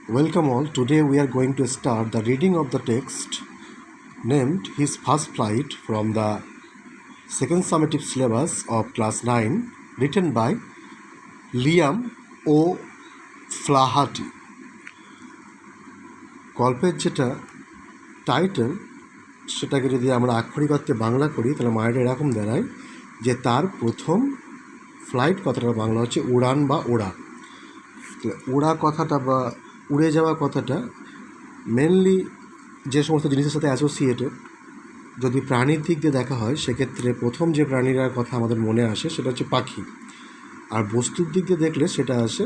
Welcome all. Today we are going to start the reading of the text named His First Flight from the second summative syllabus of class 9, written by Liam ও ফ্লাহাটি। গল্পের যেটা title সেটাকে যদি আমরা আক্ষরিক অর্থে বাংলা করি তাহলে মায়ের এরকম দাঁড়ায় যে তার প্রথম ফ্লাইট কথাটা বাংলা হচ্ছে উড়ান বা ওড়া। ওড়া কথাটা বা উড়ে যাওয়া কথাটা মেনলি যে সমস্ত জিনিসের সাথে অ্যাসোসিয়েটেড। যদি প্রাণীর দিক দিয়ে দেখা হয় সেক্ষেত্রে প্রথম যে প্রাণীরার কথা আমাদের মনে আসে সেটা হচ্ছে পাখি, আর বস্তুর দিক দিয়ে দেখলে সেটা আসে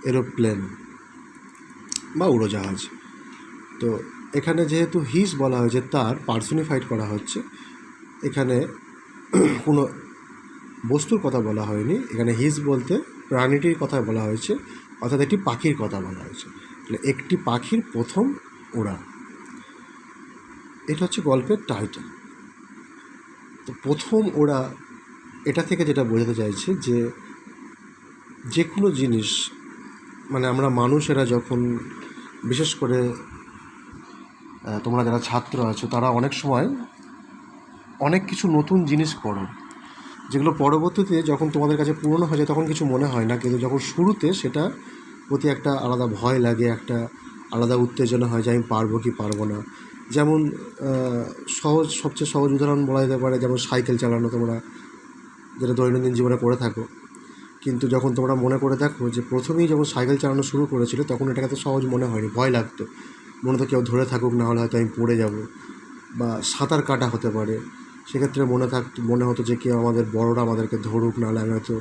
এরোপ্লেন বা উড়োজাহাজ। তো এখানে যেহেতু হিস বলা হয়েছে, তার পার্সনিফাইড করা হচ্ছে, এখানে কোনো বস্তুর কথা বলা হয়নি। এখানে হিস বলতে প্রাণীটির কথা বলা হয়েছে, অর্থাৎ একটি পাখির কথা বলা হয়েছে। তাহলে একটি পাখির প্রথম ওড়া, এটা হচ্ছে গল্পের টাইটেল। তো প্রথম ওড়া এটা থেকে যেটা বোঝাতে চাইছে যে কোনো জিনিস, মানে আমরা মানুষেরা যখন, বিশেষ করে তোমরা যারা ছাত্র আছো তারা অনেক সময় অনেক কিছু নতুন জিনিস পড়ো, যেগুলো পরবর্তীতে যখন তোমাদের কাছে পুরনো হয়ে যায় তখন কিছু মনে হয় না, কিন্তু যখন শুরুতে সেটা প্রতি একটা আলাদা ভয় লাগে, একটা আলাদা উত্তেজনা হয় যে আমি পারবো কি পারবো না। যেমন সবচেয়ে সহজ উদাহরণ বলা যেতে পারে, যেমন সাইকেল চালানো, তোমরা যেটা দৈনন্দিন জীবনে করে থাকো, কিন্তু যখন তোমরা মনে করে দেখো যে প্রথমেই যখন সাইকেল চালানো শুরু করেছিলে তখন এটাকে তো সহজ মনে হয়নি, ভয় লাগতো, মনে তো কেউ ধরে থাকুক, না হলে হয়তো আমি পড়ে যাব, বা সাঁতার কাটা হতে পারে, সেক্ষেত্রে মনে হতো যে কেউ আমাদের বড়রা আমাদেরকে ধরুক, নাহলে আমি হয়তো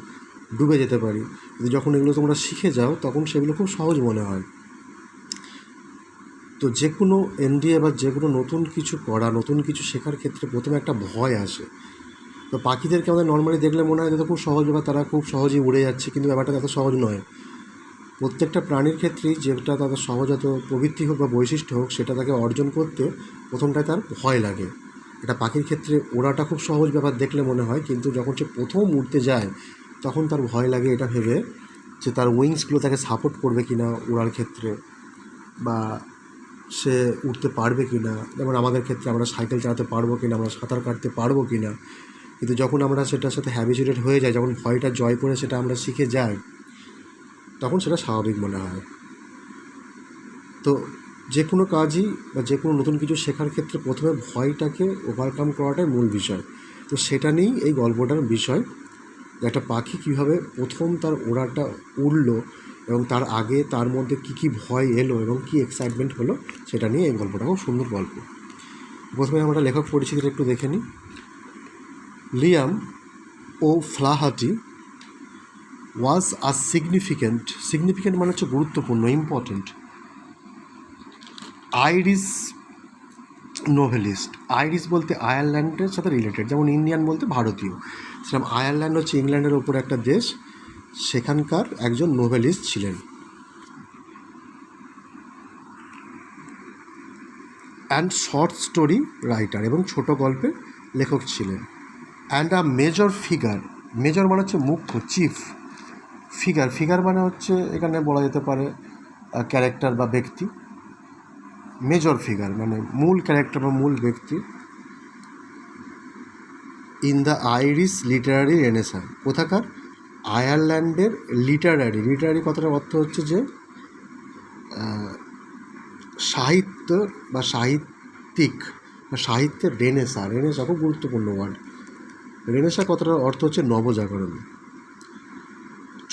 ডুবে যেতে পারি। কিন্তু যখন এগুলো তোমরা শিখে যাও তখন সেগুলো খুব সহজ মনে হয়। তো যে কোনো এনডিএ বা যে কোনো নতুন কিছু করা, নতুন কিছু শেখার ক্ষেত্রে প্রথমে একটা ভয় আসে। তো পাখিদেরকে আমাদের নর্মালি দেখলে মনে হয় যে খুব সহজ ব্যাপার, তারা খুব সহজেই উড়ে যাচ্ছে, কিন্তু ব্যাপারটা এত সহজ নয়। প্রত্যেকটা প্রাণীর ক্ষেত্রেই যেটা তাদের সহজাত প্রবৃত্তি হোক বা বৈশিষ্ট্য হোক, সেটা তাকে অর্জন করতে প্রথমটায় তার ভয় লাগে। এটা পাখির ক্ষেত্রে ওড়াটা খুব সহজ ব্যাপার দেখলে মনে হয়, কিন্তু যখন সে প্রথম উড়তে যায় তখন তার ভয় লাগে এটা ভেবে যে তার উইংসগুলো তাকে সাপোর্ট করবে কি না উড়ার ক্ষেত্রে, বা সে উঠতে পারবে কি না। যেমন আমাদের ক্ষেত্রে আমরা সাইকেল চালাতে পারবো কি না, আমরা সাঁতার কাটতে পারবো কি না। কিন্তু যখন আমরা সেটার সাথে হ্যাবিচুয়েটেড হয়ে যাই, যখন ভয়টা জয় করে সেটা আমরা শিখে যাই, তখন সেটা স্বাভাবিক মনে হয়। তো যে কোনো কাজই বা যে কোনো নতুন কিছু শেখার ক্ষেত্রে প্রথমে ভয়টাকে ওভারকাম করাটাই মূল বিষয়। তো সেটা নিয়েই এই গল্পটার বিষয়, যে একটা পাখি কীভাবে প্রথম তার ওড়াটা উড়লো এবং তার আগে তার মধ্যে কী ভয় এলো এবং কী এক্সাইটমেন্ট হলো, সেটা নিয়ে এই গল্পটা খুব সুন্দর গল্প। প্রথমে আমরা লেখক পরিচিতিটা একটু দেখে নিই। লিয়াম ও ফ্লাহাটি ওয়াজ আ সিগনিফিক্যান্ট মানে হচ্ছে গুরুত্বপূর্ণ, ইম্পর্টেন্ট, আইরিশ নোভেলিস্ট। আইরিশ বলতে আয়ারল্যান্ডের সাথে রিলেটেড, যেমন ইন্ডিয়ান বলতে ভারতীয়। সেরকম আয়ারল্যান্ড হচ্ছে ইংল্যান্ডের ওপর একটা দেশ, সেখানকার একজন নোভেলিস্ট ছিলেন। অ্যান্ড শর্ট স্টোরি রাইটার, এবং ছোট গল্পের লেখক ছিলেন। And a major figure, major মানে হচ্ছে মুখ্য, চিফ। ফিগার মানে হচ্ছে এখানে বলা যেতে পারে ক্যারেক্টার বা ব্যক্তি। মেজর ফিগার মানে মূল ক্যারেক্টার বা মূল ব্যক্তি। In the Irish Literary renaissance, কোথাকার? আয়ারল্যান্ডের লিটারারি কথাটার অর্থ হচ্ছে যে সাহিত্য বা সাহিত্যিক বা সাহিত্যের রেনেসাঁ খুব গুরুত্বপূর্ণ ওয়ার্ড। রেনেসাঁ কথাটার অর্থ হচ্ছে নবজাগরণ।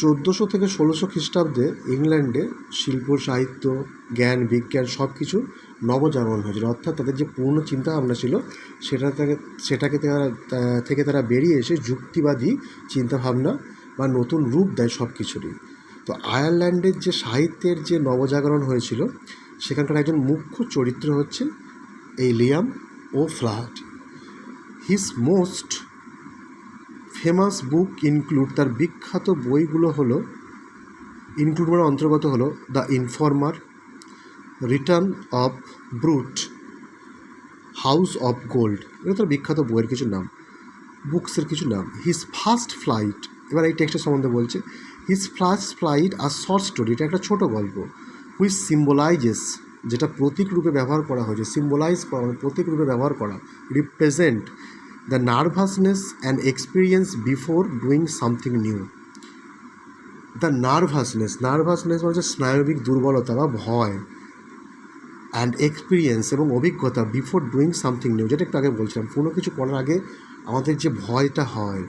1400 থেকে 1600 খ্রিস্টাব্দে ইংল্যান্ডে শিল্প, সাহিত্য, জ্ঞান, বিজ্ঞান সব কিছু নবজাগরণ হয়েছিল। অর্থাৎ তাদের যে পুরনো চিন্তাভাবনা ছিল সেটাকে থেকে তারা বেরিয়ে এসে যুক্তিবাদী চিন্তাভাবনা বা নতুন রূপ দেয় সব কিছুরই। তো আয়ারল্যান্ডের যে সাহিত্যের যে নবজাগরণ হয়েছিল সেখানকার একজন মুখ্য চরিত্র হচ্ছে এই Liam O'Flaherty. His most famous book include, তার বিখ্যাত বইগুলো হলো, ইনক্লুড মানে অন্তর্গত হলো the Informer, Return of Brute, House of Gold. এগুলো তার বিখ্যাত বইয়ের কিছু নাম, বুকসের কিছু নাম। হিজ ফার্স্ট ফ্লাইট, এবার এই টেক্সটের সম্বন্ধে বলছে। হিজ ফার্স্ট ফ্লাইট আর শর্ট স্টোরি, এটা একটা ছোটো গল্প। হুইচ সিম্বলাইজেস, যেটা প্রতীক রূপে ব্যবহার করা হয়েছে, সিম্বলাইজ করা মানে প্রতীক রূপে ব্যবহার করা, represent the nervousness and experience before doing something new. The nervousness মানে হচ্ছে স্নায়বিক দুর্বলতা বা ভয়, অ্যান্ড এক্সপিরিয়েন্স এবং অভিজ্ঞতা বিফোর ডুইং সামথিং নিউ, যেটা একটু আগে বলছিলাম, কোনো কিছু করার আগে আমাদের যে ভয়টা হয়,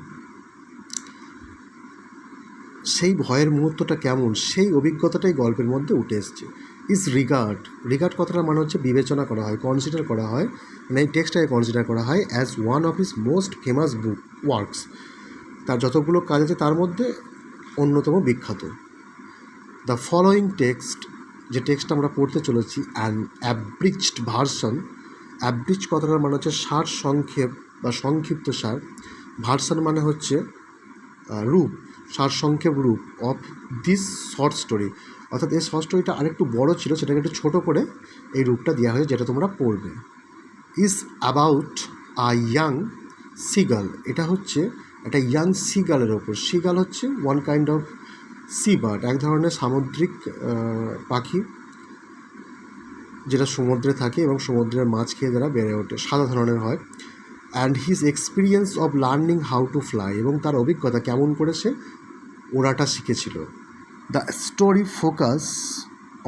সেই ভয়ের মুহূর্তটা কেমন, সেই অভিজ্ঞতাটাই গল্পের মধ্যে উঠে এসছে। ইজ রিগার্ড কথাটার মানে হচ্ছে বিবেচনা করা হয়, কনসিডার করা হয়, মানে এই টেক্সটটাকে কনসিডার করা হয় as one of his most famous works, তার যতগুলো কাজ আছে তার মধ্যে অন্যতম বিখ্যাত। দ্য ফলোয়িং টেক্সট, যে টেক্সটটা আমরা পড়তে চলেছি, অ্যান অ্যাব্রিজড ভার্সন, অ্যাব্রিজ কথাটার মানে হচ্ছে সার সংক্ষেপ বা সংক্ষিপ্ত সার, ভার্সন মানে হচ্ছে রূপ, সারসংক্ষেপ রূপ অফ দিস শর্ট স্টোরি, অর্থাৎ এই শর্ট স্টোরিটা আরেকটু বড় ছিল, সেটাকে একটু ছোটো করে এই রূপটা দেওয়া হয়েছে যেটা তোমরা পড়বে। Is about a young seagull, এটা হচ্ছে একটা ইয়াং সিগালের ওপর। সিগাল হচ্ছে one kind of sea bird, এক ধরনের সামুদ্রিক পাখি যেটা সমুদ্রে থাকে এবং সমুদ্রের মাছ খেয়ে যারা বেড়ে ওঠে, সাদা ধরনের হয়। And his experience of learning how to fly, এবং তার অভিজ্ঞতা কেমন করে সে ওড়াটা শিখেছিল। The story focus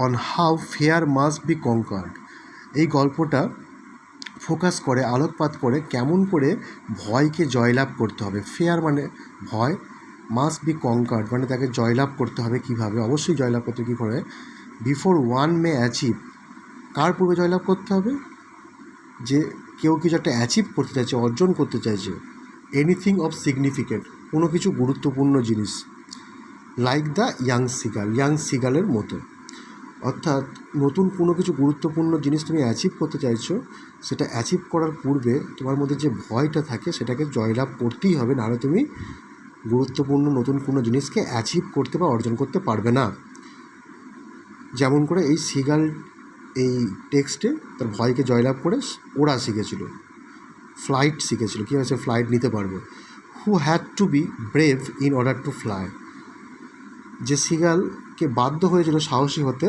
on how fear must be conquered, এই গল্পটা ফোকাস করে, আলোকপাত করে কেমন করে ভয়কে জয়লাভ করতে হবে। ফেয়ার মানে ভয়, মাস্ট বি কনকার্ড মানে তাকে জয়লাভ করতে হবে কীভাবে, অবশ্যই জয়লাভ করতে কী করে, বিফোর ওয়ান মে অ্যাচিভ, কার পূর্বে জয়লাভ করতে হবে, যে কেউ কিছু একটা অ্যাচিভ করতে চাইছে, অর্জন করতে চাইছে, এনিথিং অফ সিগনিফিকেন্ট, কোনো কিছু গুরুত্বপূর্ণ জিনিস, লাইক দ্য ইয়াং সিগালের মতো। অর্থাৎ নতুন কোনো কিছু গুরুত্বপূর্ণ জিনিস তুমি অ্যাচিভ করতে চাইছো, সেটা অ্যাচিভ করার পূর্বে তোমার মধ্যে যে ভয়টা থাকে সেটাকে জয়লাভ করতেই হবে, নাহলে তুমি গুরুত্বপূর্ণ নতুন কোনো জিনিসকে অ্যাচিভ করতে বা অর্জন করতে পারবে না। যেমন করে এই সিগাল এই টেক্সটে তার ভয়কে জয়লাভ করে ওড়া শিখেছিল, ফ্লাইট শিখেছিল, কী হয়েছে ফ্লাইট নিতে পারবে। Who had to B brave in order to fly, যে সিগালকে বাধ্য হয়েছিল সাহসী হতে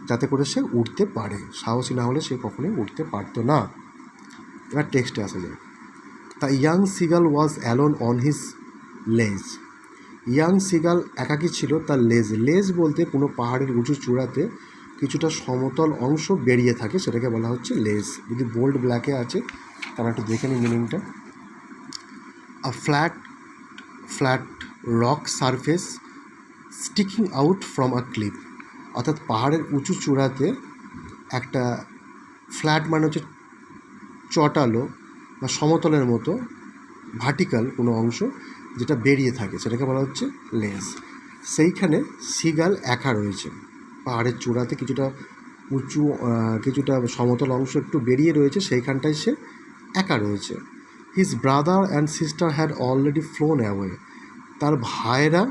যাতে করে সে উঠতে পারে, সাহসী না হলে সে কখনোই উঠতে পারতো না। এবার টেক্সটে আসা যায়। The young seagull was alone on his লেজ, ইয়াং সিগাল একাকী ছিল তার লেজ বলতে কোনো পাহাড়ের উঁচু চূড়াতে কিছুটা সমতল অংশ বেরিয়ে থাকে, সেটাকে বলা হচ্ছে লেজ। যদি বোল্ড ব্ল্যাকে আছে তারা একটু দেখে নিন মিনিংটা। A flat rock surface sticking out from a cliff, অর্থাৎ পাহাড়ের উঁচু চূড়াতে একটা ফ্ল্যাট মানে হচ্ছে চটালো বা সমতলের মতো ভার্টিক্যাল কোনো অংশ যেটা বেরিয়ে থাকে, সেটাকে বলা হচ্ছে লেজ। সেইখানে সিগাল একা রয়েছে, পাহাড়ের চূড়াতে কিছুটা উঁচু কিছুটা সমতল অংশ একটু বেরিয়ে রয়েছে, সেইখানটায় সে একা রয়েছে। His brother and sister had already flown away, তার ভাইয়েরা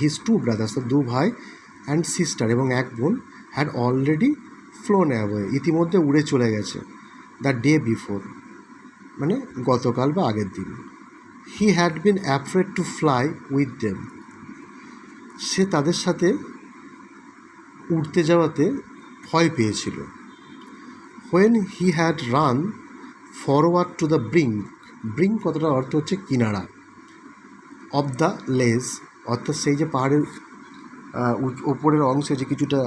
হিজ টু ব্রাদার্স, তার দু ভাই অ্যান্ড সিস্টার এবং এক বোন, হ্যাড অলরেডি ফ্লোন অ্যাওয়ে, ইতিমধ্যে উড়ে চলে গেছে। দ্য ডে বিফোর মানে গতকাল বা আগের দিন। He had been afraid to fly with them, সে তাদের সাথে উড়তে যাওয়াতে ভয় পেয়েছিল। When he had run forward to the brink কথাটার অর্থ হচ্ছে কিনারা, অফ দ্য লেজ অর্থাৎ সেই যে পাহাড়ের ওপরের অংশে যে কিছুটা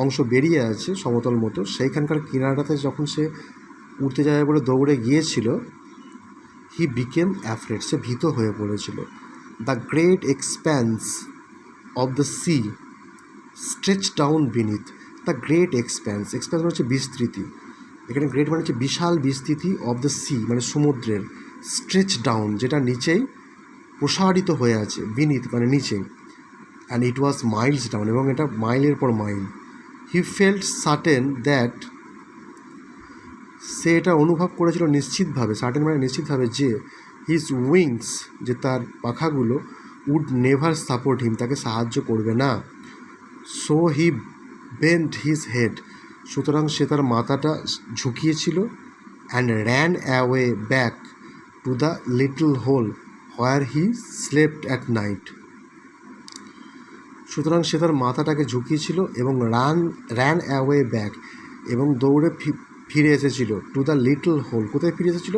অংশ বেরিয়ে আছে সমতল মতো, সেইখানকার কিনারাটাতে যখন সে উঠতে যাবে বলে দৌড়ে গিয়েছিল, হি বিকেম অ্যাফ্রেড, সে ভীত হয়ে পড়েছিল। The great expands of the sea stretch down beneath, the great expands মানে হচ্ছে বিস্তৃতি, এখানে গ্রেট মানে হচ্ছে বিশাল বিস্তৃতি, অফ দ্য সি মানে সমুদ্রের, স্ট্রেচ ডাউন যেটা নিচেই প্রসারিত হয়ে আছে, বিনিথ মানে নিচে, and it was miles down এবং এটা মাইলের পর মাইল। হি ফেল্ট সার্টেন দ্যাট, সে এটা অনুভব করেছিল নিশ্চিতভাবে, সার্টেন মানে নিশ্চিতভাবে, যে হিজ উইংস যে তার পাখাগুলো উড নেভার সাপোর্ট হিম, তাকে সাহায্য করবে না। So he bent his head, সুতরাং সে তার মাথাটা ঝুঁকিয়েছিল। And ran away back to the little hole where he slept at night, সুতরাং সে তার মাথাটাকে ঝুঁকিয়েছিল এবং র্যান অ্যাওয়ে ব্যাক, এবং দৌড়ে ফিরে এসেছিল টু দ্য লিটল হোল। কোথায় ফিরে এসেছিল?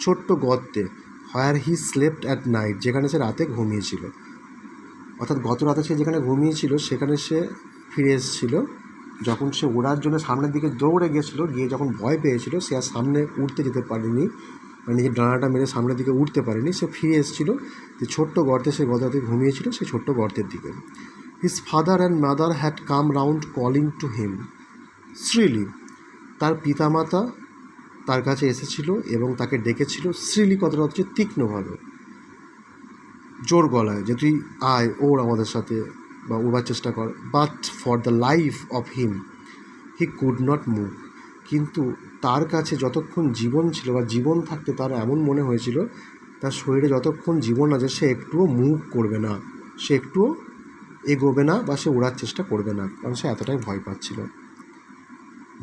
ছোট্ট গর্তে। হোয়ার হি স্লেপ্ট অ্যাট নাইট, যেখানে সে রাতে ঘুমিয়েছিল। অর্থাৎ গত রাতে সে যেখানে ঘুমিয়েছিল সেখানে সে ফিরে এসেছিল। যখন সে ওড়ার জন্য সামনের দিকে দৌড়ে গেছিলো, গিয়ে যখন ভয় পেয়েছিল, সে আর সামনে উঠতে যেতে পারেনি, মানে নিজের ডানাটা মেরে সামনের দিকে উঠতে পারেনি, সে ফিরে এসেছিলো যে ছোট্ট গর্তে সে গত রাতে ঘুমিয়েছিল, সেই ছোট্ট গর্তের দিকে। His father and mother had come round calling to him shrilly, তার পিতামাতা তার কাছে এসেছিল এবং তাকে ডেকেছিল। শ্রিলি কথাটা হচ্ছে তীক্ষ্ণভাবে, জোর গলায়, যে তুই আয়, ওর আমাদের সাথে, বা উড়বার চেষ্টা কর। But for the life of him he could not move, কিন্তু তার কাছে যতক্ষণ জীবন ছিল বা জীবন থাকতে তার এমন মনে হয়েছিল তার শরীরে যতক্ষণ জীবন আছে সে একটুও মুভ করবে না, সে একটুও এগোবে না, বা সে উড়ার চেষ্টা করবে না, কারণ সে এতটাই ভয় পাচ্ছিল।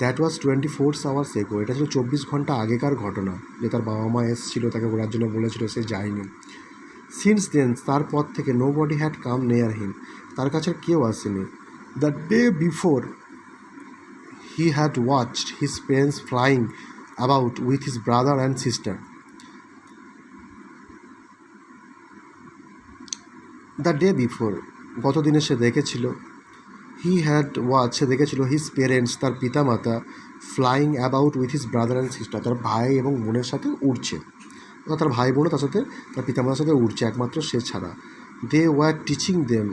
দ্যাট ওয়াজ 24 hours এগো, এটা ছিল 24 ঘন্টা আগেকার ঘটনা, যে তার বাবা মা এসেছিলো, তাকে ওড়ার জন্য বলেছিল, সে যায়নি। সিন্স দেন, তারপর থেকে নো বডি হ্যাড কাম নেয়ার হিম, তার কাছে কেউ আসেনি। The day before he had watched his parents flying about with his brother and sister. The day before, গত দিনে সে দেখেছিল, হি হ্যাড ওয়াচ, সে দেখেছিল, হিজ পেরেন্টস, তার পিতামাতা, flying about with his brother and sister, তার ভাই এবং বোনের সাথে উড়ছে, তার ভাই বোনও তার সাথে, তার পিতামাতার সাথে উড়ছে, একমাত্র সে ছাড়া। দে ওয়ার টিচিং দেম,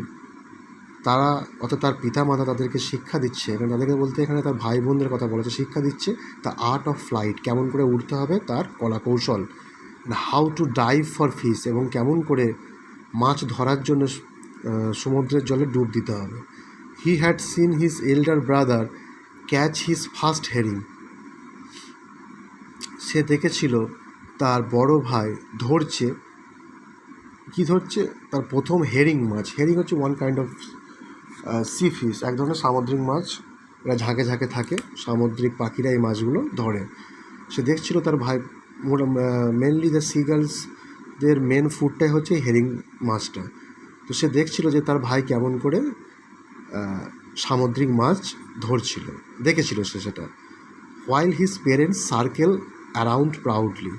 তারা, অর্থাৎ তার পিতামাতা তাদেরকে শিক্ষা দিচ্ছে, এখানে তাদেরকে বলতে এখানে তার ভাই বোনদের কথা বলেছে, শিক্ষা দিচ্ছে দ্য আর্ট অফ ফ্লাইট, কেমন করে উড়তে হবে তার কলা কৌশল। How to dive for fish, এবং কেমন করে মাছ ধরার জন্য সমুদ্রের জলে ডুব দিতে হবে। He had seen his elder brother catch his first herring, সে দেখেছিল তার বড় ভাই ধরছে, কী ধরছে? তার প্রথম হেরিং মাছ। হেরিং হচ্ছে one kind of sea fish, এক ধরনের সামুদ্রিক মাছ, এরা ঝাঁকে ঝাঁকে থাকে, সামুদ্রিক পাখিরা এই মাছগুলো ধরে। সে দেখছিল তার ভাই, মেনলি দ্য সিগালসদের মেন ফুডটাই হচ্ছে হেরিং মাছটা। তো সে দেখছিল যে তার ভাই কেমন করে সামুদ্রিক মাছ ধরছিল, দেখেছিল সে সেটা। While his parents circle around proudly,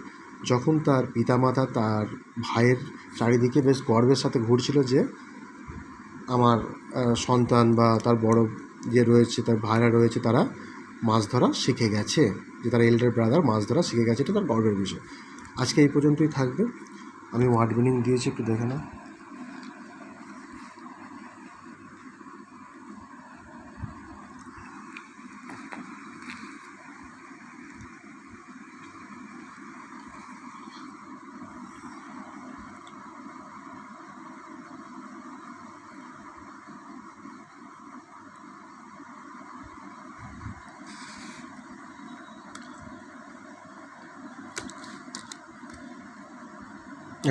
যখন তার পিতামাতা তার ভাইয়ের চারিদিকে বেশ গর্বের সাথে ঘুরছিল যে আমার সন্তান বা তার বড় যে রয়েছে, তার ভাইরা রয়েছে, তারা মাছ ধরা শিখে গেছে, যে তার এল্ডার ব্রাদার মাছ ধরা শিখে গেছে, এটা তার গর্বের বিষয়। আজকে এই পর্যন্তই থাকবে। আমি ওয়ার্ড মিনিং দিয়েছি, একটু দেখে নাও।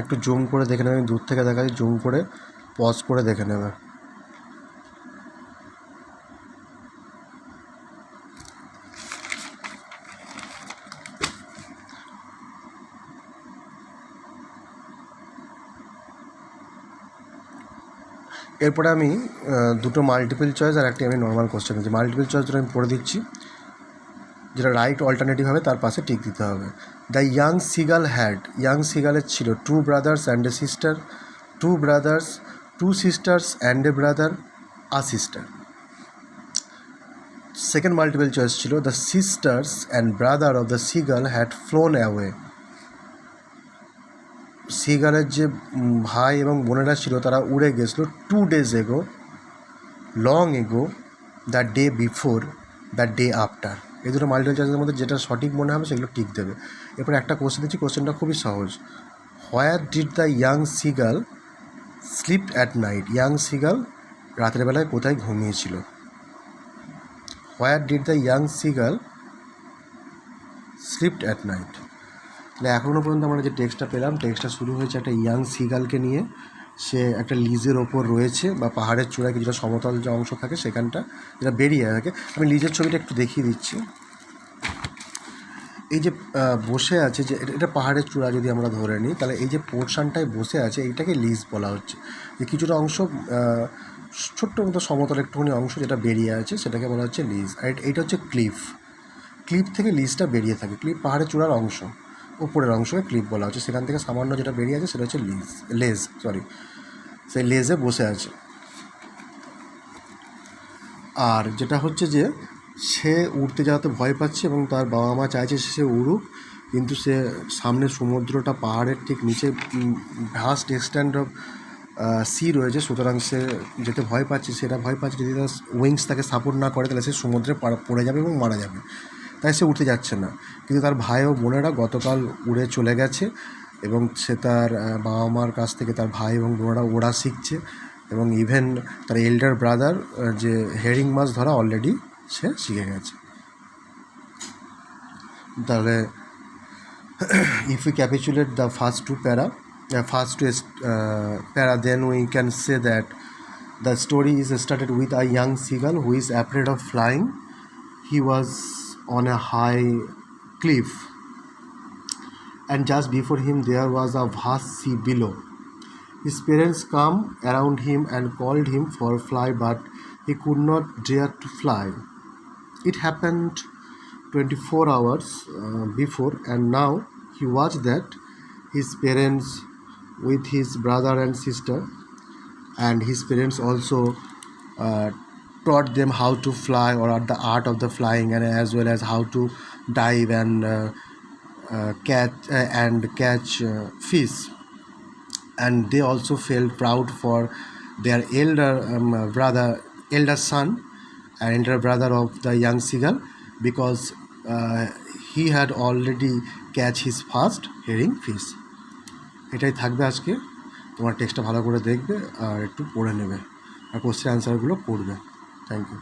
একটু জুম করে দেখে নেবে, আমি দূর থেকে দেখাচ্ছি, জুম করে পজ করে দেখে নেবে। এরপরে আমি দুটো মাল্টিপল চয়েস আর একটি আমি নর্মাল কোশ্চেন দিচ্ছি। মাল্টিপল চয়েস দুটো আমি পড়ে দিচ্ছি, যেটা রাইট অল্টারনেটিভ হবে তার পাশে টিক দিতে হবে। The young seagull had, young সিগালের ছিল two brothers and a sister, two brothers, two sisters and a brother, a sister. Second multiple choice ছিল the sisters and brother of the seagull had flown away, সিগালের যে ভাই এবং বোনেরা ছিল তারা উড়ে গেছিলো 2 days এগো, long ago, the day before, the day after. এই দুটো মাল্টিপল চয়েসের মধ্যে যেটা সঠিক মনে হবে সেগুলো টিক দেবে। এরপর একটা কোশ্চেন দিচ্ছি, কোশ্চেনটা খুবই সহজ। Where did the young seagull sleep at night, young seagull রাতের বেলায় কোথায় ঘুমিয়েছিল? Where did the young seagull slept at night. তাহলে এখনও পর্যন্ত আমরা যে টেক্সটটা পেলাম, টেক্সটটা শুরু হয়েছে একটা ইয়াং সিগালকে নিয়ে। সে একটা লিজের ওপর রয়েছে, বা পাহাড়ের চূড়ায় কিছুটা সমতল যে অংশ থাকে সেখানটা, যেটা বেরিয়ে থাকে। আমি লিজের ছবিটা একটু দেখিয়ে দিচ্ছি। এই যে বসে আছে, যে এটা পাহাড়ের চূড়া যদি আমরা ধরে নিই, তাহলে এই যে পোর্শনটায় বসে আছে এইটাকে লিজ বলা হচ্ছে। যে কিছুটা অংশ ছোট্ট মতো সমতল একটুখানি অংশ যেটা বেরিয়ে আছে সেটাকে বলা হচ্ছে লিজ। আর এইটা হচ্ছে ক্লিফ। ক্লিপ থেকে লিজটা বেরিয়ে থাকে। ক্লিপ পাহাড়ের চূড়ার অংশ, উপরের অংশকে ক্লিপ বলা হচ্ছে, সেখান থেকে সামান্য যেটা বেরিয়ে আছে সেটা হচ্ছে লেজ সেই লেজে বসে আছে। আর যেটা হচ্ছে যে সে উড়তে যাওয়াতে ভয় পাচ্ছে এবং তার বাবা মা চাইছে সে উড়ুক, কিন্তু সে সামনে সমুদ্রটা, পাহাড়ের ঠিক নিচে ভাস্ট এক্সটেন্ড অফ সি রয়েছে, সুতরাং সে যেতে ভয় পাচ্ছে। সেটা ভয় পাচ্ছে যদি তার উইংস তাকে সাপোর্ট না করে তাহলে সে সমুদ্রে পড়ে যাবে এবং মারা যাবে, তাই সে উঠতে যাচ্ছে না। কিন্তু তার ভাই ও বোনেরা গতকাল উড়ে চলে গেছে এবং সে তার বাবা মার কাছ থেকে তার ভাই এবং বোনেরা ওড়া শিখছে এবং ইভেন তার এল্ডার ব্রাদার যে হেরিং মাছ ধরা অলরেডি সে শিখে গেছে। তাহলে if we capitulate the first two para, then we can say that the story is started with a young seagull who is afraid of flying. He was on a high cliff, and just before him there was a vast sea below. His parents come around him and called him for fly, but he could not dare to fly. It happened 24 hours before, and now he watched that his parents with his brother and sister, and his parents also taught them how to fly or the art of the flying, and as well as how to dive and catch fish. And they also felt proud for their elder son and elder brother of the young seagull, because he had already catch his first herring fish. এটাই থাকবে আজকে। তোমার টেক্সটটা ভালো করে দেখবে আর একটু পড়ে নেবে আর কোশ্চেন অ্যান্সারগুলো করবে। Thank you.